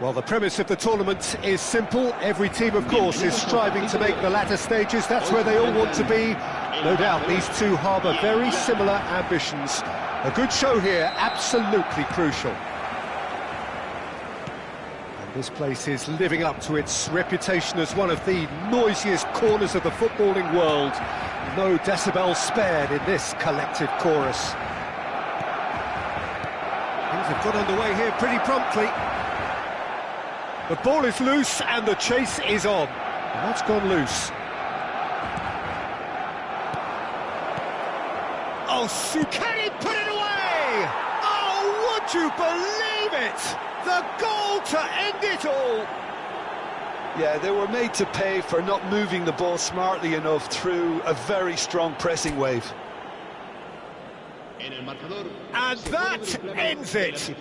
Well, the premise of the tournament is simple. Every team, of course, is striving to make the latter stages. That's where they all want to be. No doubt these two harbour very similar ambitions. A good show here, absolutely crucial. And this place is living up to its reputation as one of the noisiest corners of the footballing world. No decibels spared in this collective chorus. Things have got underway here pretty promptly. The ball is loose and the chase is on. And that's gone loose. Oh, can he put it away? Oh, would you believe it? The goal to end it all. Yeah, they were made to pay for not moving the ball smartly enough through a very strong pressing wave. And that ends it.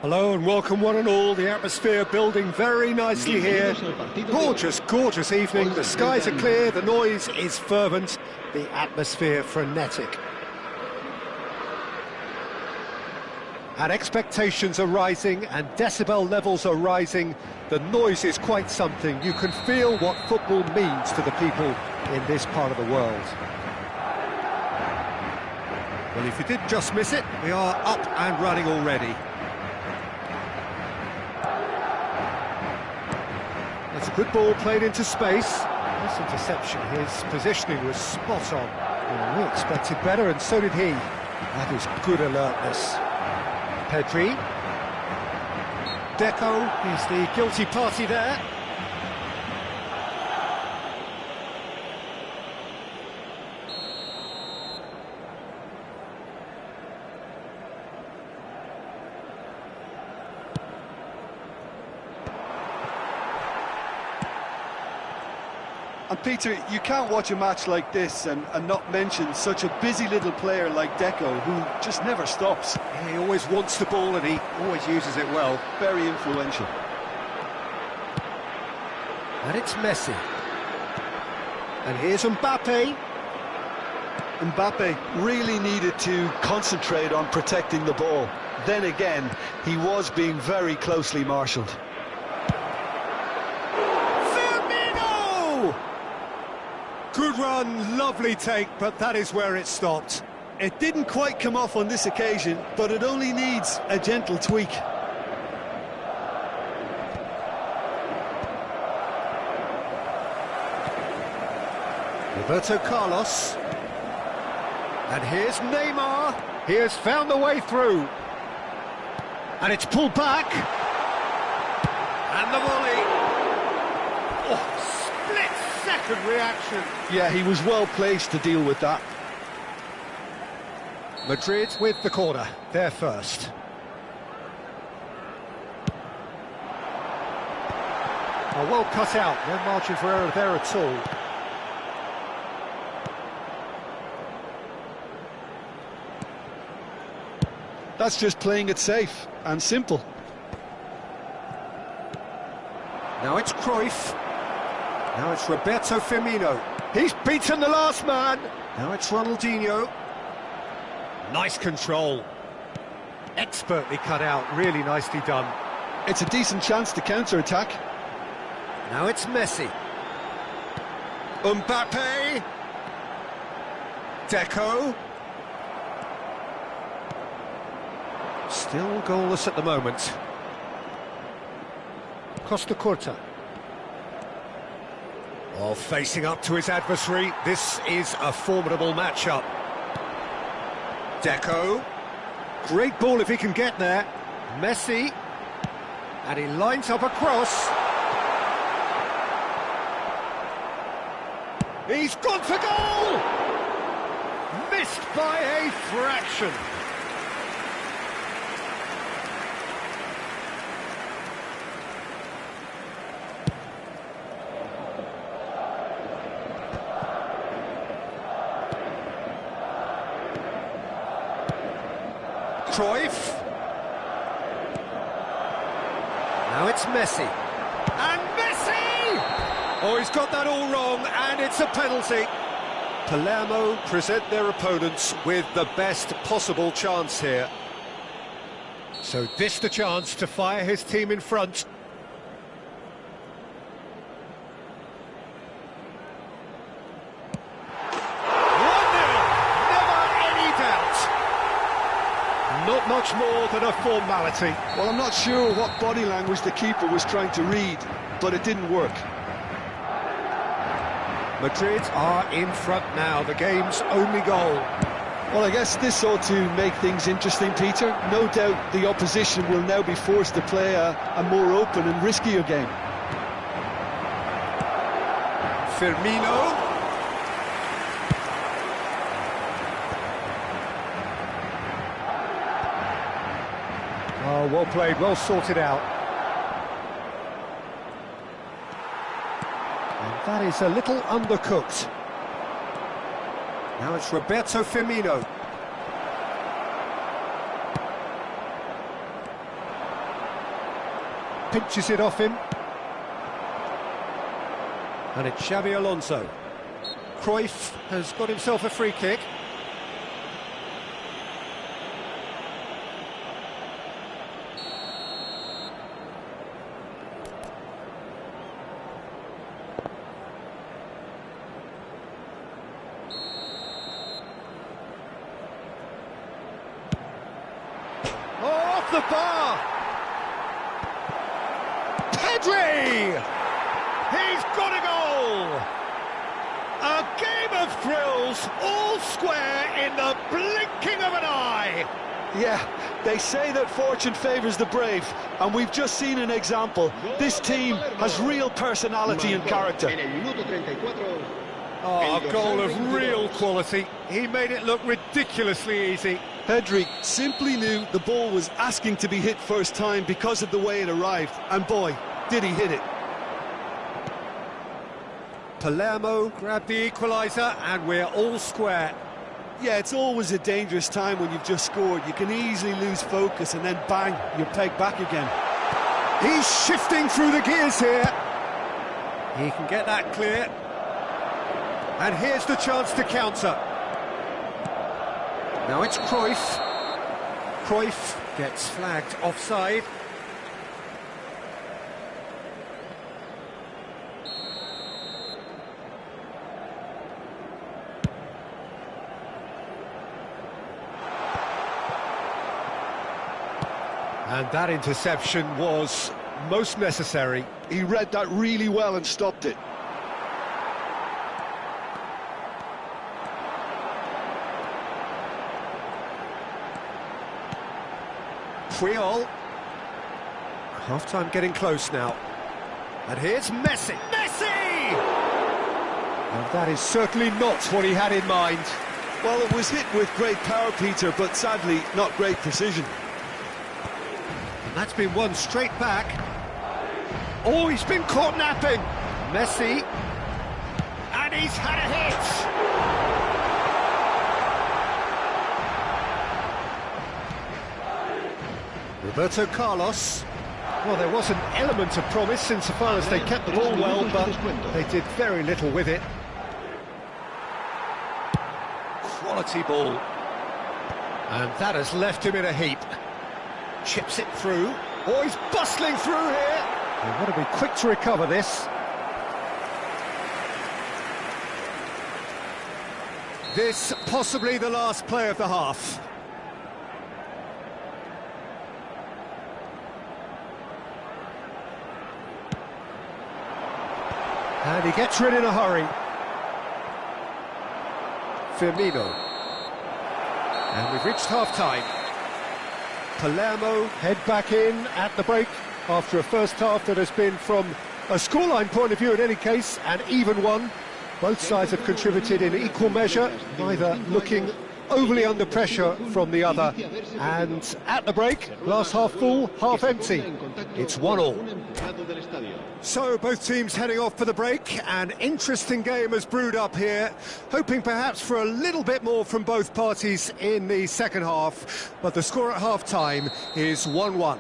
Hello and welcome one and all. The atmosphere building very nicely here. Gorgeous, gorgeous evening. The skies are clear, the noise is fervent, the atmosphere frenetic. And expectations are rising and decibel levels are rising. The noise is quite something. You can feel what football means to the people in this part of the world. Well, if you did just miss it, we are up and running already. That's a good ball played into space. Nice interception. His positioning was spot on. Well, we expected better, and so did he. That is good alertness. Pedri. Deco is the guilty party there. And Peter, you can't watch a match like this and not mention such a busy little player like Deco, who just never stops. Yeah, he always wants the ball and he always uses it well. Very influential. And it's Messi. And here's Mbappe. Mbappe really needed to concentrate on protecting the ball. Then again, he was being very closely marshalled. Good run, lovely take, but that is where it stopped. It didn't quite come off on this occasion, but it only needs a gentle tweak. Roberto Carlos. And here's Neymar. He has found the way through. And it's pulled back. And the volley. Oh, split-second reaction. Yeah, he was well placed to deal with that. Madrid with the corner. They're first. Oh, well cut out. No margin for error there at all. That's just playing it safe and simple. Now it's Cruyff. Now it's Roberto Firmino. He's beaten the last man. Now it's Ronaldinho. Nice control. Expertly cut out. Really nicely done. It's a decent chance to counter-attack. Now it's Messi. Mbappe. Deco. Still goalless at the moment. Costa Curta. Oh, facing up to his adversary. This is a formidable matchup. Deco. Great ball if he can get there. Messi. And he lines up a cross. He's gone for goal! Missed by a fraction. Cruyff. Now it's Messi. And Messi! Oh, he's got that all wrong, and it's a penalty. Palermo present their opponents with the best possible chance here. So this the chance to fire his team in front. Not much more than a formality. Well, I'm not sure what body language the keeper was trying to read, but it didn't work. Madrid are in front now, the game's only goal. Well, I guess this ought to make things interesting, Peter. No doubt the opposition will now be forced to play a more open and riskier game. Firmino. Oh, well played, well sorted out. And that is a little undercooked. Now it's Roberto Firmino. pinches it off him. And it's Xabi Alonso. Cruyff has got himself a free kick. Off the bar! Pedri! He's got a goal! A game of thrills, all square in the blinking of an eye! Yeah, they say that fortune favours the brave, and we've just seen an example. This team has real personality and character. Oh, a goal of real quality. He made it look ridiculously easy. Pedri simply knew the ball was asking to be hit first time because of the way it arrived, and boy, did he hit it. Palermo grabbed the equaliser, and we're all square. Yeah, it's always a dangerous time when you've just scored. You can easily lose focus, and then bang, you're pegged back again. He's shifting through the gears here. He can get that clear. And here's the chance to counter. Now it's Cruyff. Cruyff gets flagged offside. And that interception was most necessary. He read that really well and stopped it. Puyol. Half-time getting close now. And here's Messi. Messi! And that is certainly not what he had in mind. Well, it was hit with great power, Peter, but sadly, not great precision. And that's been won straight back. Oh, he's been caught napping. Messi. And he's had a hit. Roberto Carlos. Well, there was an element of promise insofar as they kept the ball well, but they did very little with it. Quality ball. And that has left him in a heap. Chips it through. Oh, he's bustling through here. They've got to be quick to recover this. This possibly the last play of the half. And he gets rid in a hurry. Firmino. And we've reached half-time. Palermo head back in at the break after a first half that has been, from a scoreline point of view in any case, an even one. Both sides have contributed in equal measure, neither looking overly under pressure from the other. And at the break, glass half full, half empty. It's 1-1. So both teams heading off for the break. An interesting game has brewed up here, hoping perhaps for a little bit more from both parties in the second half. But the score at half-time is 1-1.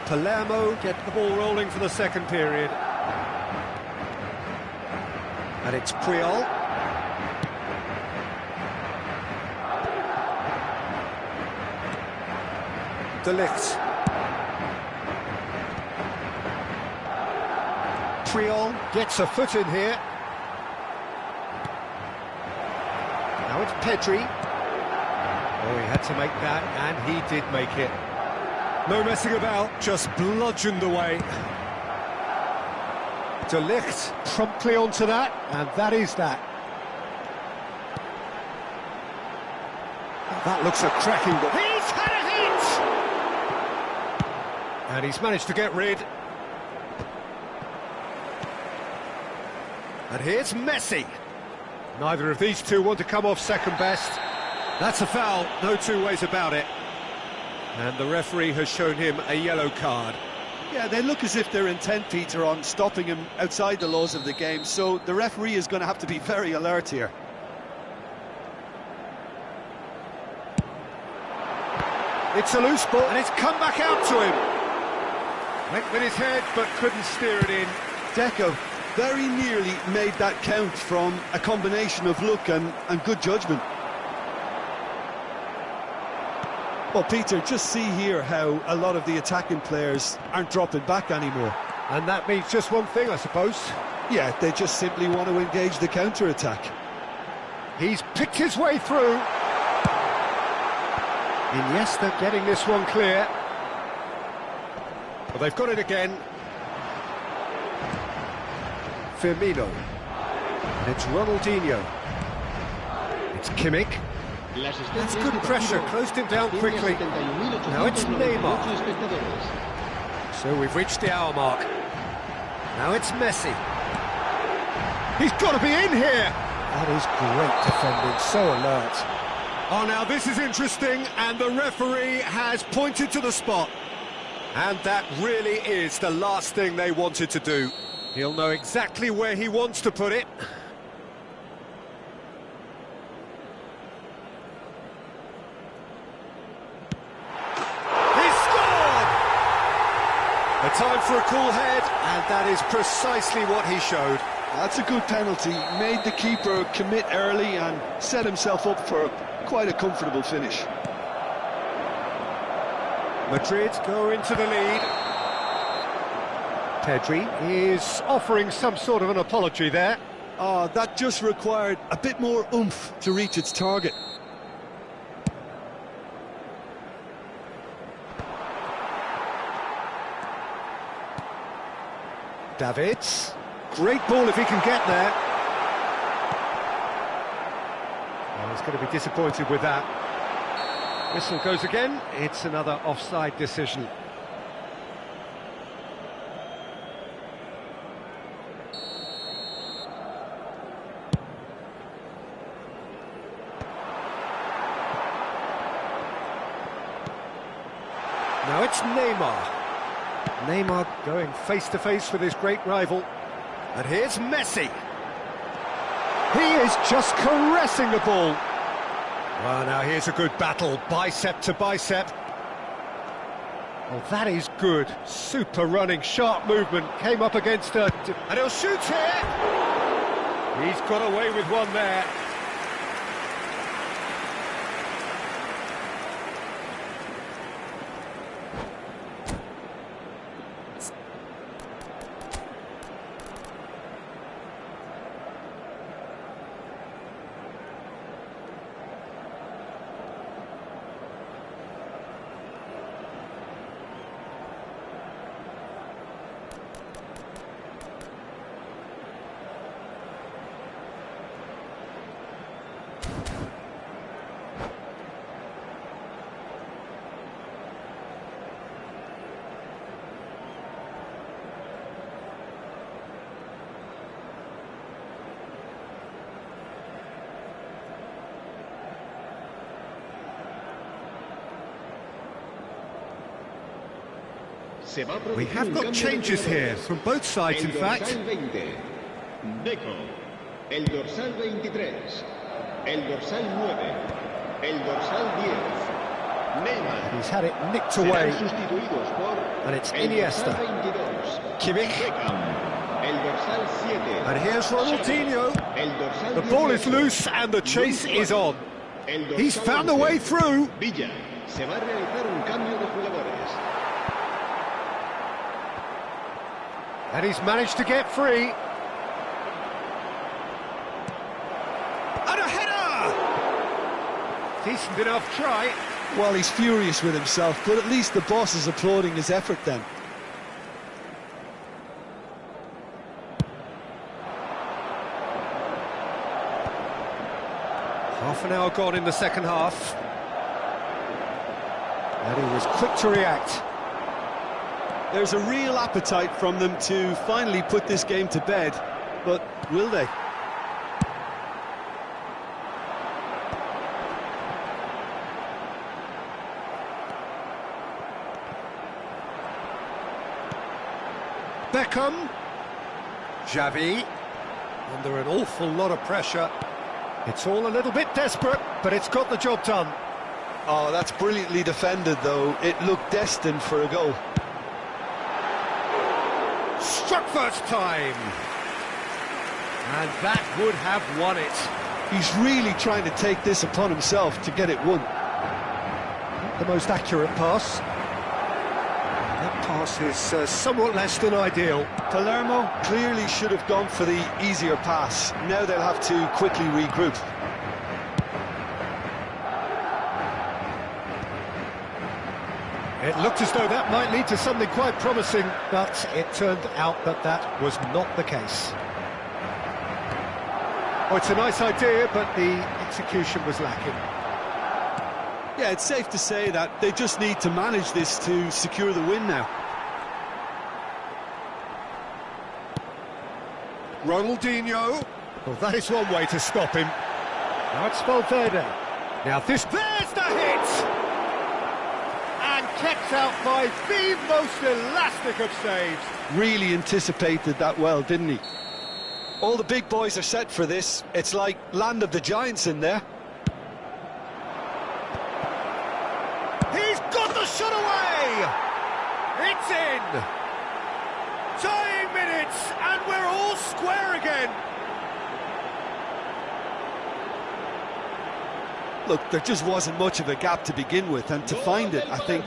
Palermo get the ball rolling for the second period. And it's Puyol. De Ligt. Puyol gets a foot in here. Now it's Pedri. Oh, he had to make that, and he did make it. No messing about, just bludgeoned away. De Ligt promptly onto that, and that is that. That looks a cracking ball. He's had a hit! And he's managed to get rid. And here's Messi. Neither of these two want to come off second best. That's a foul, no two ways about it. And the referee has shown him a yellow card. Yeah, they look as if they're intent, Peter, on stopping him outside the laws of the game, so the referee is going to have to be very alert here. It's a loose ball, and it's come back out to him. Went with his head, but couldn't steer it in. Deco very nearly made that count from a combination of luck and good judgment. Well, Peter, just see here how a lot of the attacking players aren't dropping back anymore. And that means just one thing, I suppose. Yeah, they just simply want to engage the counter-attack. He's picked his way through. Iniesta getting this one clear. Well, they've got it again. Firmino. It's Ronaldinho. It's Kimmich. That's good pressure, closed him down quickly. Now it's Neymar. So we've reached the hour mark. Now it's Messi. He's got to be in here! That is great defending, so alert. Oh, now this is interesting, and the referee has pointed to the spot. And that really is the last thing they wanted to do. He'll know exactly where he wants to put it. A time for a cool head, and that is precisely what he showed. That's a good penalty. Made the keeper commit early and set himself up for quite a comfortable finish. Madrid go into the lead. Pedri is offering some sort of an apology there. That just required a bit more oomph to reach its target. Davids, great ball if he can get there. Well, he's going to be disappointed with that. Whistle goes again, it's another offside decision. Now it's Neymar. Neymar going face-to-face with his great rival. And here's Messi. He is just caressing the ball. Well, now here's a good battle, bicep to bicep. Well, that is good. Super running, sharp movement. Came up against her. And he'll shoot here. He's got away with one there. We have got changes here, from both sides in fact. Deco, el dorsal 23, el dorsal 9, el dorsal 10, Neymar. He's had it nicked away, and it's Iniesta. Kimmich. And here's Ronaldinho. The ball is loose and the chase is on. He's found a way through. Villa, se va a realizar un cambio de jugadores. And he's managed to get free. And a header! Decent enough try. Well, he's furious with himself, but at least the boss is applauding his effort then. Half an hour gone in the second half. And he was quick to react. There's a real appetite from them to finally put this game to bed, but will they? Beckham. Xavi. Under an awful lot of pressure. It's all a little bit desperate, but it's got the job done. Oh, that's brilliantly defended, though. It looked destined for a goal. struck first time. And that would have won it. He's really trying to take this upon himself to get it won. The most accurate pass. That pass is somewhat less than ideal. Palermo clearly should have gone for the easier pass. Now they'll have to quickly regroup. It looked as though that might lead to something quite promising, but it turned out that that was not the case. Oh, it's a nice idea, but the execution was lacking. Yeah, it's safe to say that they just need to manage this to secure the win now. Ronaldinho. Well, that is one way to stop him. Now it's Valverde. Now there's the hit! And kept out by the most elastic of saves. Really anticipated that well, didn't he? All the big boys are set for this. It's like land of the giants in there. He's got the shot away! It's in! Tying minutes, and we're all square again. Look, there just wasn't much of a gap to begin with, and to find it, I think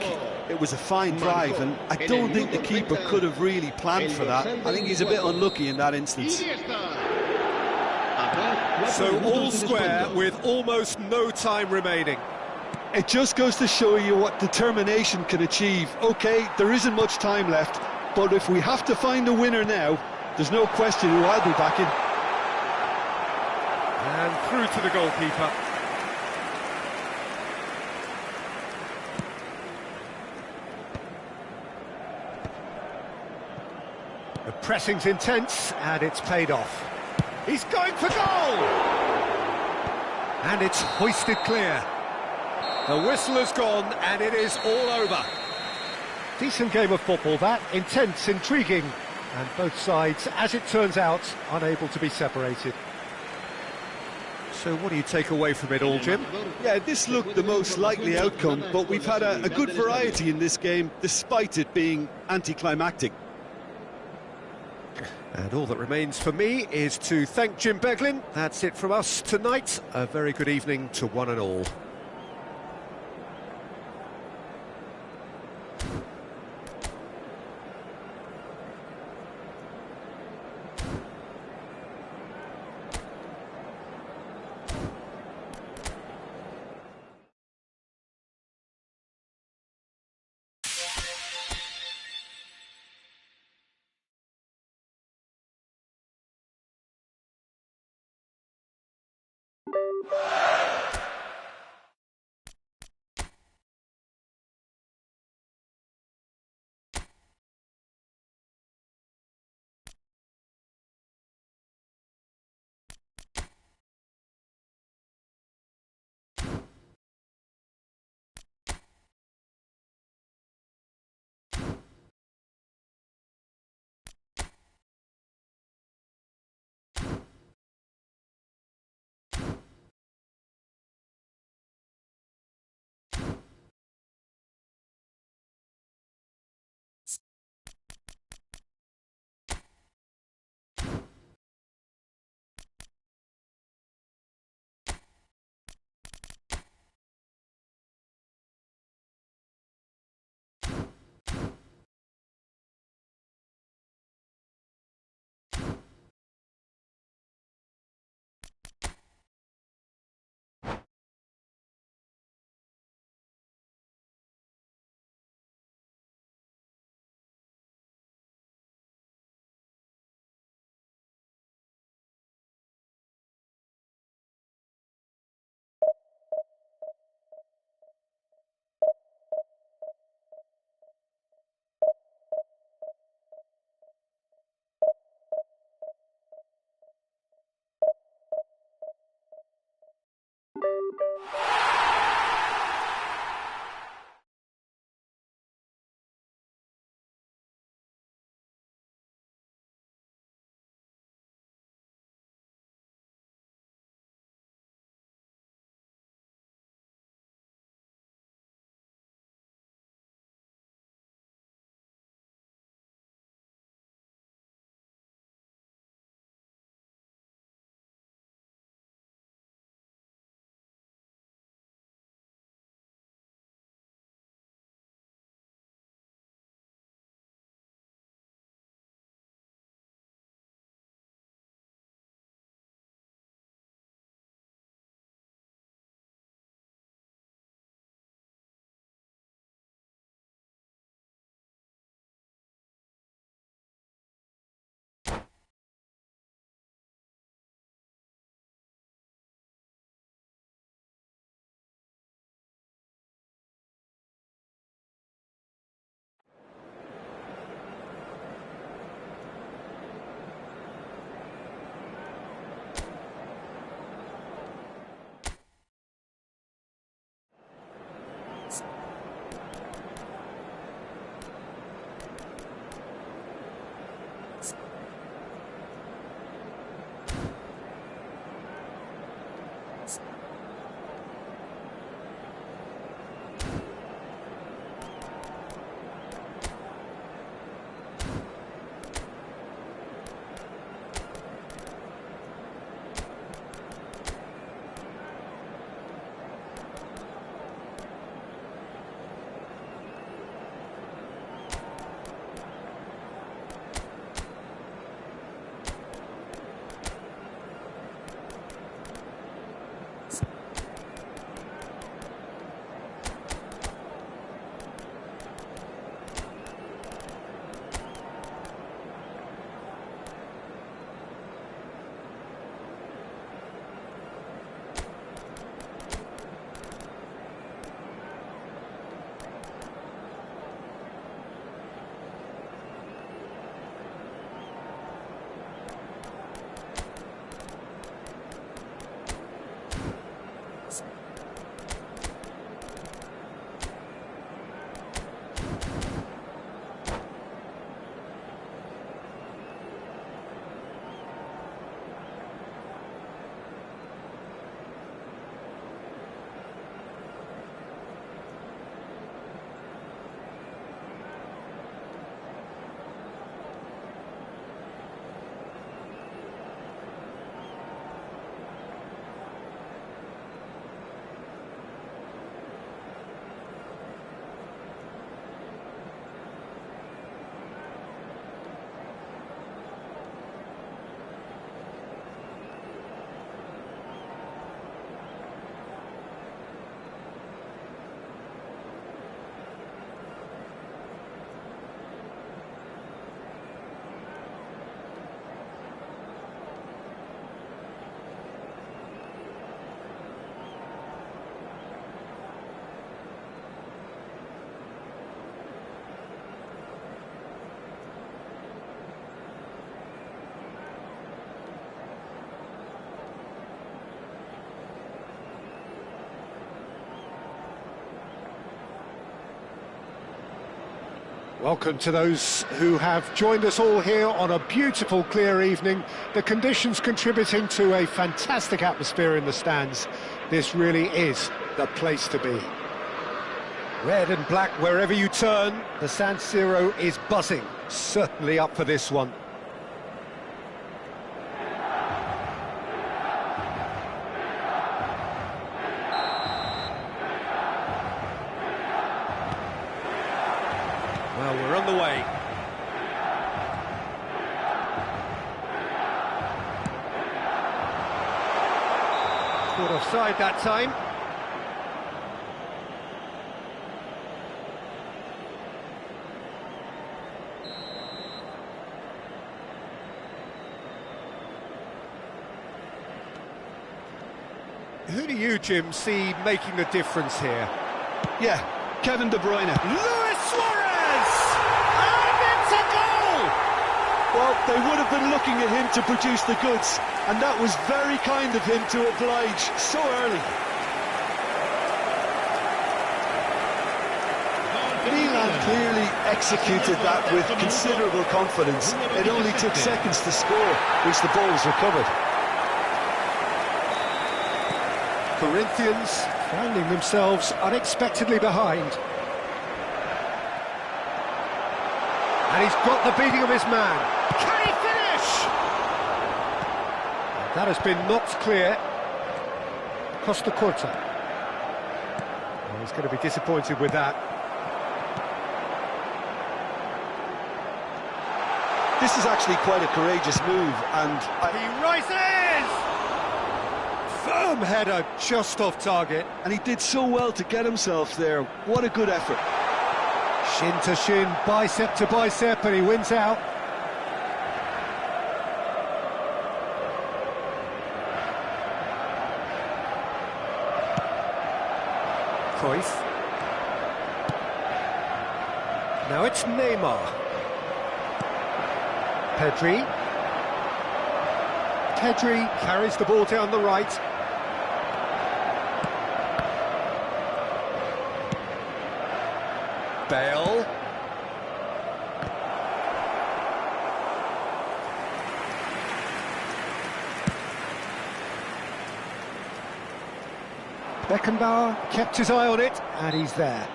it was a fine drive, and I don't think the keeper could have really planned for that. I think he's a bit unlucky in that instance. So all square with almost no time remaining. It just goes to show you what determination can achieve. OK, there isn't much time left, but if we have to find a winner now, there's no question who I'll be backing. And through to the goalkeeper. The pressing's intense, and it's paid off. He's going for goal! And it's hoisted clear. The whistle has gone, and it is all over. Decent game of football, that. Intense, intriguing, and both sides, as it turns out, unable to be separated. So what do you take away from it all, Jim? Yeah, this looked the most likely outcome, but we've had a good variety in this game, despite it being anticlimactic. And all that remains for me is to thank Jim Beglin. That's it from us tonight. A very good evening to one and all. Welcome to those who have joined us all here on a beautiful, clear evening. The conditions contributing to a fantastic atmosphere in the stands. This really is the place to be. Red and black wherever you turn, the San Siro is buzzing. Certainly up for this one. Well, we're on the way. Caught offside that time. Who do you, Jim, see making the difference here? Yeah, Kevin De Bruyne. Luis Suarez! And it's a goal! Well, they would have been looking at him to produce the goods, and that was very kind of him to oblige so early. Milan clearly executed that with considerable confidence. It only took seconds to score, which the ball was recovered. Corinthians finding themselves unexpectedly behind. And he's got the beating of his man. Can he finish? That has been knocked clear. Costa Curta. Well, he's going to be disappointed with that. This is actually quite a courageous move, and He rises! Firm header, just off target. he did so well to get himself there. What a good effort. Shin to shin, bicep to bicep, and he wins out. Cruyff. Now it's Neymar. Pedri. Pedri carries the ball down the right. Bale. Beckenbauer kept his eye on it, and he's there.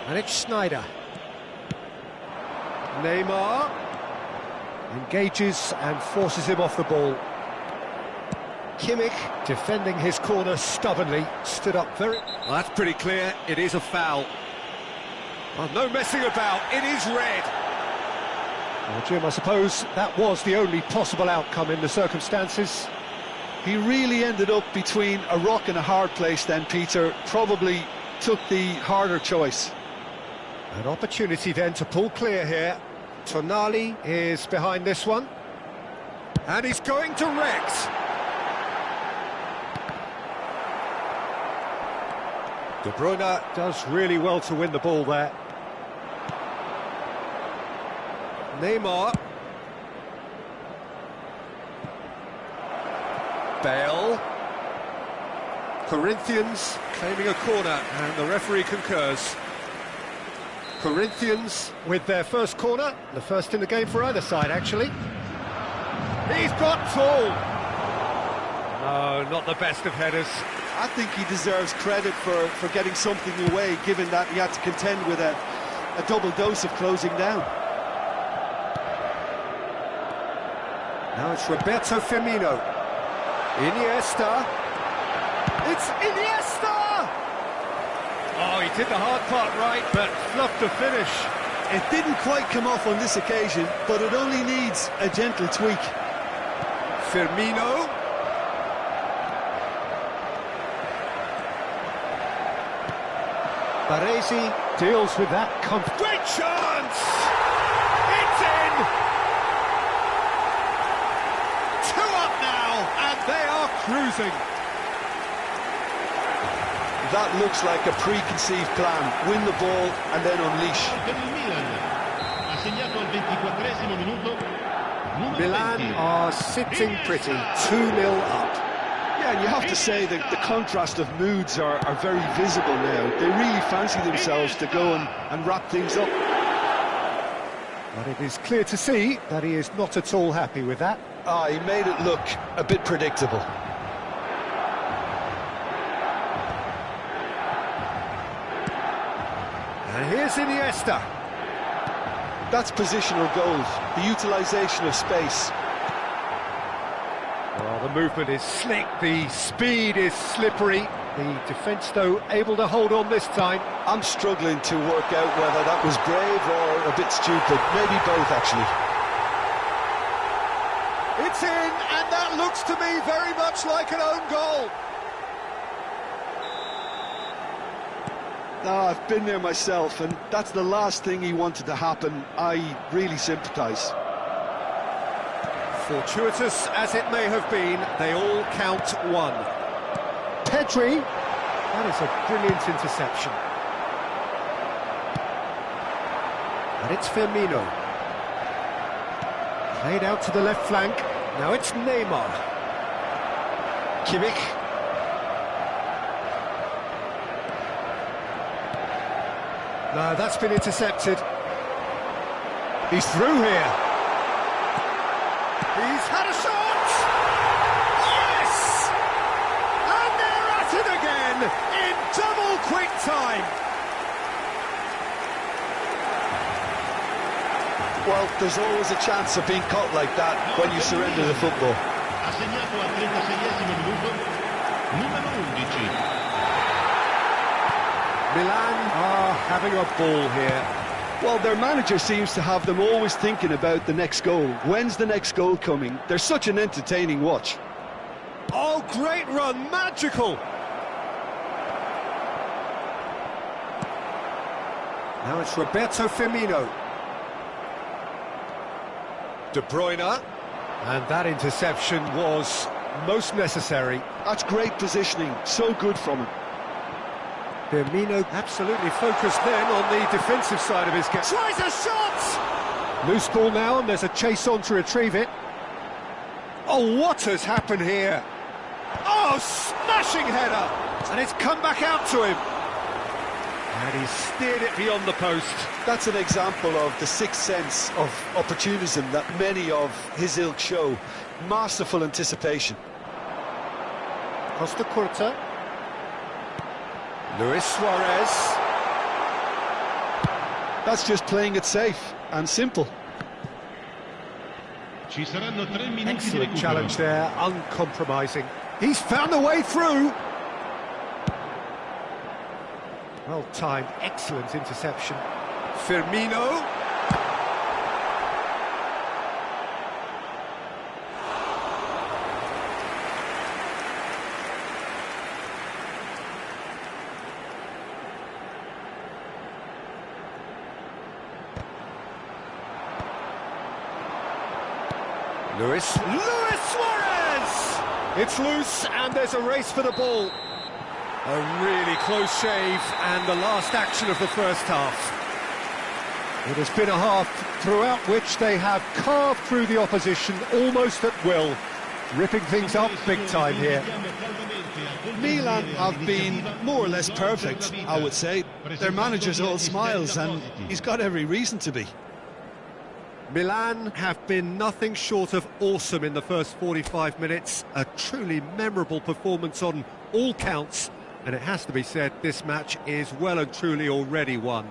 And it's Schneider. Neymar engages and forces him off the ball. Kimmich, defending his corner stubbornly, stood up very... Well, that's pretty clear, it is a foul. Well, no messing about, it is red. Well, Jim, I suppose that was the only possible outcome in the circumstances. He really ended up between a rock and a hard place then, Peter. Probably took the harder choice. An opportunity then to pull clear here. Tonali is behind this one. And he's going direct. De Bruyne does really well to win the ball there. Neymar. Bale. Corinthians claiming a corner, and the referee concurs. Corinthians with their first corner, the first in the game for either side, actually. He's got tall. No, not the best of headers. I think he deserves credit for getting something away, given that he had to contend with a double dose of closing down. Now it's Roberto Firmino. Iniesta. It's Iniesta! Oh, he did the hard part right, but fluffed the finish. It didn't quite come off on this occasion, but it only needs a gentle tweak. Firmino. Baresi deals with that comfort. Great chance! It's in! 2 up now, and they are cruising. That looks like a preconceived plan. Win the ball and then unleash. Milan are sitting pretty, 2-0 up. Yeah, and you have to say that the contrast of moods are very visible now. They really fancy themselves to go and wrap things up. But it is clear to see that he is not at all happy with that. He made it look a bit predictable. And here's Iniesta. That's positional goals, the utilisation of space. Well, the movement is slick, the speed is slippery. The defence, though, able to hold on this time. I'm struggling to work out whether that was brave or a bit stupid. Maybe both, actually. It's in, and that looks to me very much like an own goal. I've been there myself, and that's the last thing he wanted to happen. I really sympathise. Fortuitous as it may have been, they all count one. Pedri, that is a brilliant interception. And it's Firmino. Played out to the left flank, now it's Neymar. Kimmich. No, that's been intercepted. He's through here. He's had a shot! Yes! And they're at it again in double quick time. Well, there's always a chance of being caught like that when you surrender the football. Ha segnato al 36esimo minuto, numero 11. Milan are having a ball here. Well, their manager seems to have them always thinking about the next goal. When's the next goal coming? They're such an entertaining watch. Oh, great run, magical! Now it's Roberto Firmino. De Bruyne. And that interception was most necessary. That's great positioning, so good from him. Firmino absolutely focused then on the defensive side of his game. Tries a shot! Loose ball now, and there's a chase on to retrieve it. Oh, what has happened here? Oh, smashing header! And it's come back out to him. And he's steered it beyond the post. That's an example of the sixth sense of opportunism that many of his ilk show. Masterful anticipation. Costa Curta. Luis Suarez. That's just playing it safe and simple. Excellent challenge there, uncompromising. He's found a way through. Well timed, excellent interception. Firmino. Luis Suarez! It's loose and there's a race for the ball. A really close shave and the last action of the first half. It has been a half throughout which they have carved through the opposition almost at will, ripping things up big time here. Milan have been more or less perfect, I would say. Their manager's all smiles and he's got every reason to be. Milan have been nothing short of awesome in the first 45 minutes. A truly memorable performance on all counts. And it has to be said, this match is well and truly already won.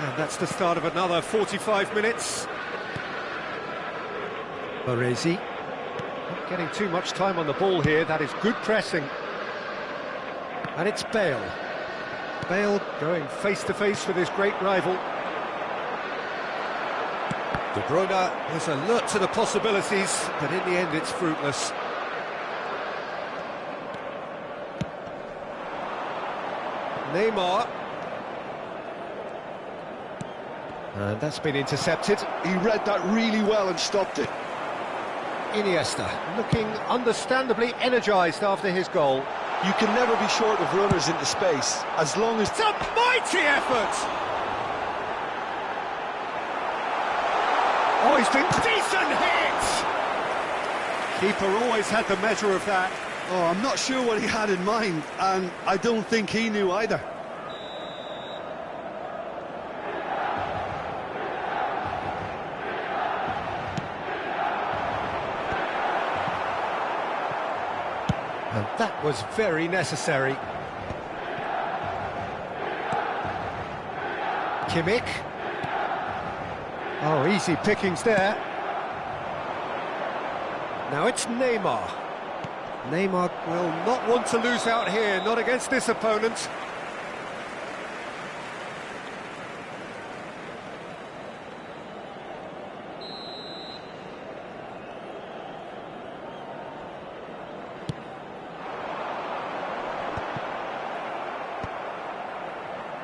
And that's the start of another 45 minutes. Baresi. Not getting too much time on the ball here. That is good pressing. And it's Bale. Bale going face-to-face with his great rival. De Bruyne is alert to the possibilities, but in the end it's fruitless. Neymar. And that's been intercepted. He read that really well and stopped it. Iniesta, looking understandably energised after his goal. You can never be short of runners into space, as long as... It's a mighty effort! Oh, he's been... Decent hit! Keeper always had the measure of that. Oh, I'm not sure what he had in mind, and I don't think he knew either. And that was very necessary. Kimmich. Oh, easy pickings there. Now it's Neymar. Neymar will not want to lose out here, not against this opponent.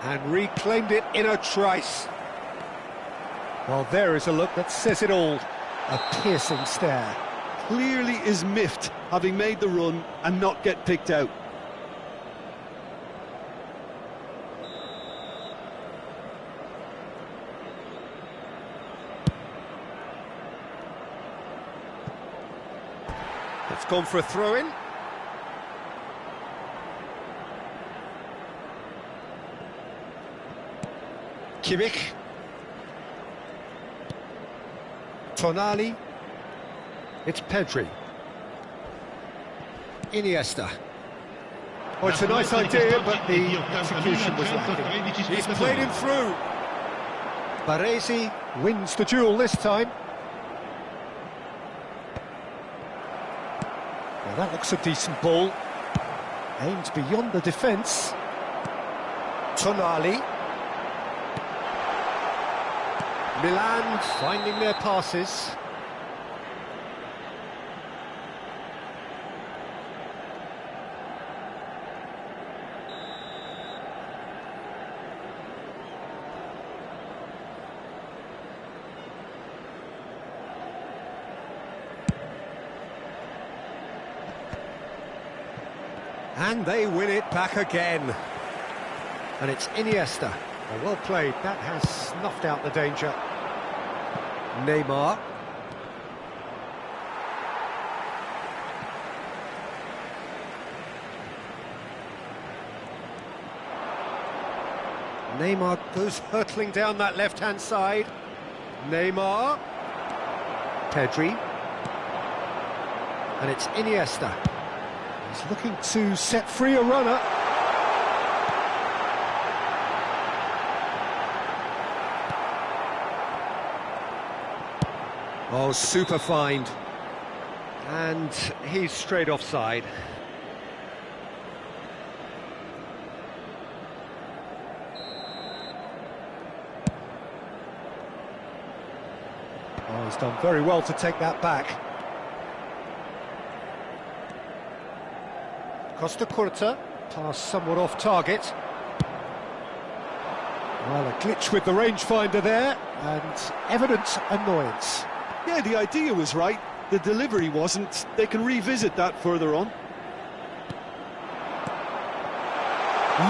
And reclaimed it in a trice. Well, there is a look that says it all. A piercing stare. Clearly is miffed, having made the run and not get picked out. It's gone for a throw-in. Kimmich. Tonali. It's Pedri. Iniesta. Oh, it's a nice idea, but the execution was lacking. He's played him through. Baresi wins the duel this time. Well, that looks a decent ball. Aimed beyond the defence. Tonali. Milan finding their passes. And they win it back again. And it's Iniesta. Oh, well played. That has snuffed out the danger. Neymar. Neymar goes hurtling down that left-hand side. Neymar. Pedri. And it's Iniesta. He's looking to set free a runner. Oh, super find. And he's straight offside. Oh, he's done very well to take that back. Costa Curta, pass somewhat off target. Well, a glitch with the rangefinder there, and evident annoyance. Yeah, the idea was right, the delivery wasn't. They can revisit that further on.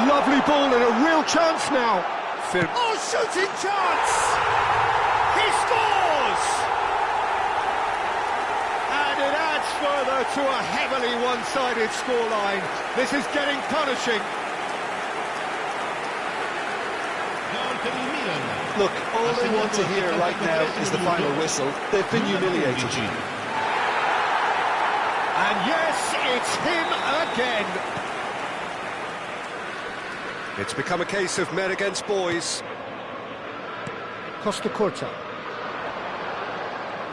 Lovely ball and a real chance now. Oh, shooting chance! He scores! And it adds further to a heavily one-sided scoreline. This is getting punishing. Look, all they want to hear right now is the final whistle. They've been humiliated. And yes, it's him again. It's become a case of men against boys. Costa Curta.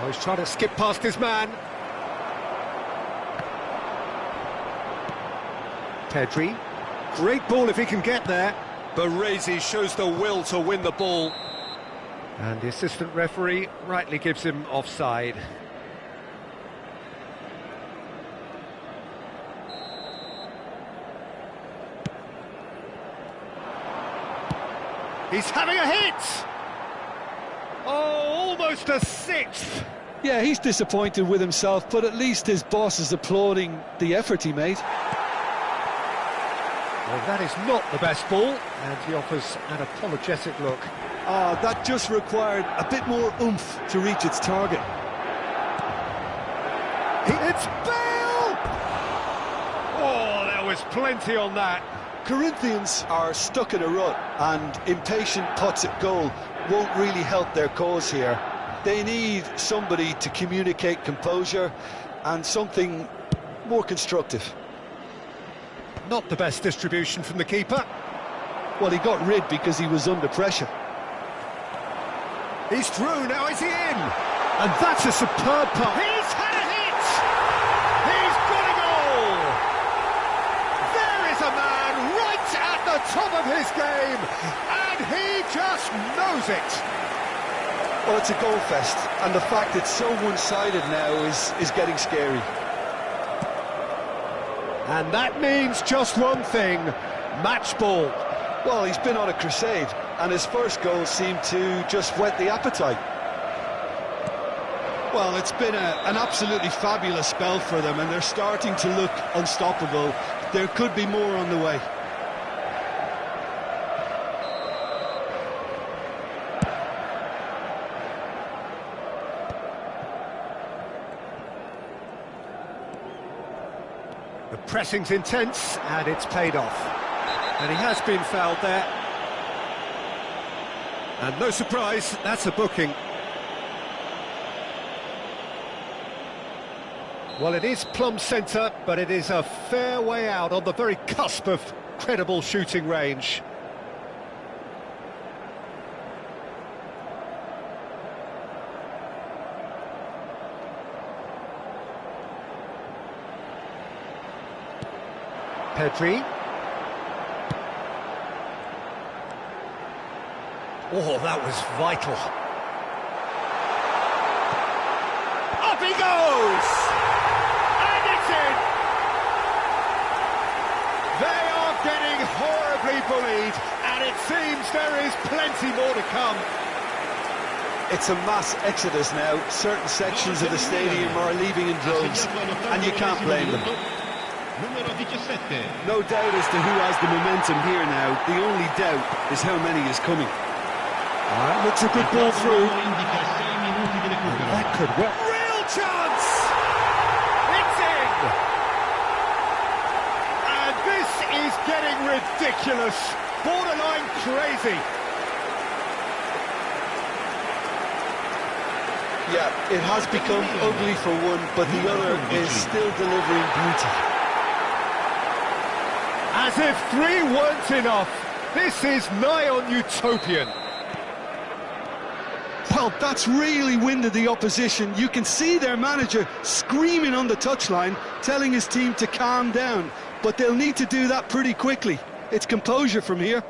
Oh, he's trying to skip past his man. Pedri. Great ball if he can get there. Baresi shows the will to win the ball. And the assistant referee rightly gives him offside. He's having a hit! Oh, almost a sixth! Yeah, he's disappointed with himself, but at least his boss is applauding the effort he made. Well, that is not the best ball, and he offers an apologetic look. That just required a bit more oomph to reach its target. It's Bale! Oh, there was plenty on that. Corinthians are stuck in a rut, and impatient putts at goal won't really help their cause here. They need somebody to communicate composure and something more constructive. Not the best distribution from the keeper. Well, he got rid because he was under pressure. He's through, now is he in? And that's a superb pass. He's had a hit! He's got a goal! There is a man right at the top of his game, and he just knows it. Well, it's a goal fest, and the fact it's so one-sided now is getting scary. And that means just one thing, match ball. Well, he's been on a crusade, and his first goal seemed to just whet the appetite. Well, it's been an absolutely fabulous spell for them, and they're starting to look unstoppable. There could be more on the way. The pressing's intense, and it's paid off. And he has been fouled there. And no surprise, that's a booking. Well, it is plumb centre, but it is a fair way out on the very cusp of credible shooting range. Pedri. Oh, that was vital. Up he goes! And it's in! They are getting horribly bullied, and it seems there is plenty more to come. It's a mass exodus now. Certain sections of the stadium are leaving in droves, and you can't blame them. No doubt as to who has the momentum here now. The only doubt is how many is coming. That looks a good ball through. That could work. Real chance! It's in! And this is getting ridiculous. Borderline crazy. Yeah, it has become ugly for one, but the other is still delivering beauty. As if three weren't enough. This is nigh on utopian. Well, that's really winded the opposition. You can see their manager screaming on the touchline, telling his team to calm down. But they'll need to do that pretty quickly. It's composure from here.